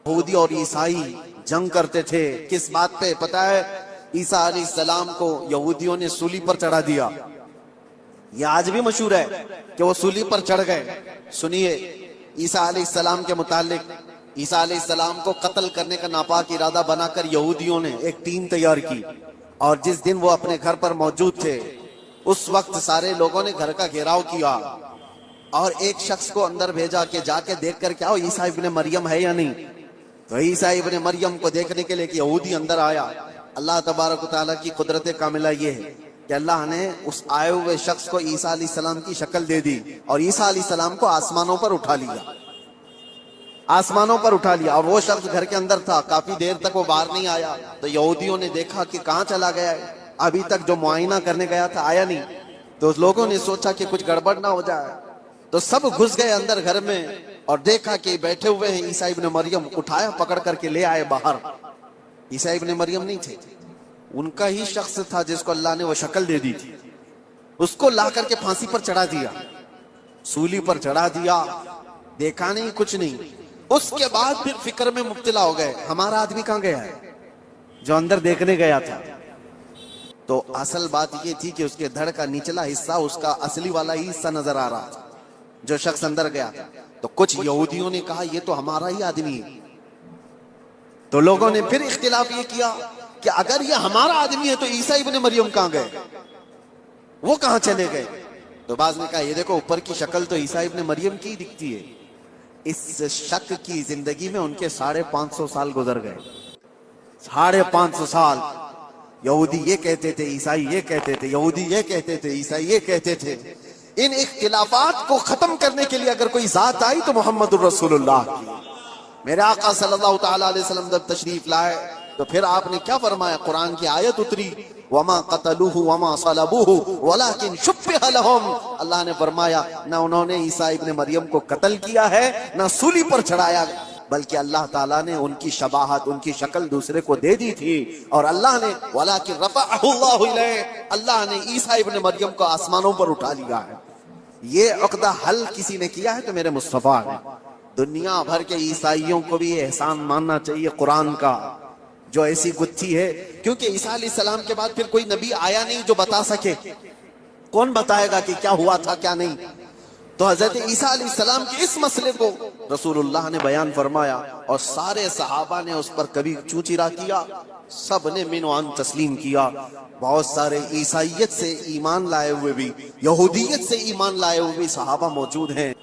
یہودی اور عیسائی جنگ کرتے تھے کس بات پہ پتہ ہے؟ عیسیٰ علیہ السلام کو یہودیوں نے سولی پر چڑھا دیا. یہ آج بھی مشہور ہے کہ وہ سولی پر چڑھ گئے. سنیے عیسیٰ علیہ السلام کے متعلق. عیسیٰ علیہ السلام کو قتل کرنے کا ناپاک ارادہ بنا کر یہودیوں نے ایک ٹیم تیار کی، اور جس دن وہ اپنے گھر پر موجود تھے اس وقت سارے لوگوں نے گھر کا گھیراؤ کیا اور ایک شخص کو اندر بھیجا کہ جا کے دیکھ کر کیا عیسیٰ ابن مریم ہے یا نہیں. تو عیسیٰ ابن مریم کو دیکھنے کے لیے کہ یہودی اندر آیا. اللہ تبارک و تعالیٰ کی قدرت کاملہ یہ ہے کہ اللہ نے اس آئے ہوئے شخص کو عیسیٰ علیہ السلام کی شکل دے دی اور عیسیٰ علیہ السلام کو آسمانوں پر اٹھا لیا. آسمانوں پر اٹھا لیا اور وہ شخص گھر کے اندر تھا. کافی دیر تک وہ باہر نہیں آیا. تو یہودیوں نے دیکھا کہ کہاں چلا گیا ہے، ابھی تک جو معائنہ کرنے گیا تھا آیا نہیں. تو لوگوں نے سوچا کہ کچھ گڑبڑ نہ ہو جائے، تو سب گھس گئے اندر گھر میں اور دیکھا کہ بیٹھے ہوئے ہیں عیسیٰ ابن مریم. اٹھایا، پکڑ کر کے لے آئے باہر. عیسیٰ ابن مریم نہیں تھے، ان کا ہی شخص تھا جس کو اللہ نے وہ شکل دے دی تھی. اس کو لا کر کے پھانسی پر چڑھا دیا، سولی پر چڑھا دیا. دیکھا نہیں، کچھ نہیں. اس کے بعد پھر فکر میں مبتلا ہو گئے ہمارا آدمی کہاں گیا ہے جو اندر دیکھنے گیا تھا. تو اصل بات یہ تھی کہ اس کے دھڑ کا نچلا حصہ اس کا اصلی والا ہی حصہ نظر آ رہا تھا جو شخص اندر گیا. تو کچھ یہودیوں نے کہا یہ تو ہمارا ہی آدمی ہے. تو لوگوں نے پھر اختلاف یہ کیا کہ اگر یہ ہمارا آدمی ہے تو عیسیٰ ابن مریم کہاں گئے، وہ کہاں چلے گئے. تو بعض نے کہا یہ دیکھو اوپر کی شکل تو عیسیٰ ابن مریم کی دکھتی ہے. اس شک کی زندگی میں ان کے 550 سال گزر گئے. 550 سال یہودی یہ کہتے تھے، عیسائی یہ کہتے تھے، یہودی یہ کہتے تھے، عیسائی یہ کہتے تھے. ان اختلافات کو ختم کرنے کے لیے اگر کوئی ذات آئی تو محمد الرسول اللہ کی. میرے آقا صلی اللہ تعالیٰ علیہ وسلم جب تشریف لائے تو پھر آپ نے کیا فرمایا؟ قرآن کی آیت اتری، وَمَا قَتَلُوهُ وَمَا صَلَبُوهُ وَلَكِنْ شُبِّهَ لَهُمْ. اللہ نے فرمایا نہ انہوں نے عیسیٰ ابن مریم کو قتل کیا ہے نہ سولی پر چڑھایا، بلکہ اللہ تعالیٰ نے ان کی شباہت، ان کی شکل دوسرے کو دے دی تھی. اور اللہ نے وَلَكِنْ رَفَعَهُ اللَّهُ إِلَيْهِ، اللہ نے عیسیٰ ابن مریم کو آسمانوں پر اٹھا لیا ہے. یہ عقدہ حل کسی نے کیا ہے تو میرے مصطفیٰ نے. دنیا بھر کے عیسائیوں کو بھی احسان ماننا چاہیے قرآن کا جو ایسی گتھی ہے، کیونکہ عیسیٰ علیہ السلام کے بعد پھر کوئی نبی آیا نہیں جو بتا سکے. کون بتائے گا کہ کیا ہوا تھا کیا نہیں؟ تو حضرت عیسیٰ علیہ السلام کے اس مسئلے کو رسول اللہ نے بیان فرمایا اور سارے صحابہ نے اس پر کبھی چوں چرا کیا، سب نے من و عن تسلیم کیا. بہت سارے عیسائیت سے ایمان لائے ہوئے بھی، یہودیت سے ایمان لائے ہوئے بھی صحابہ موجود ہیں.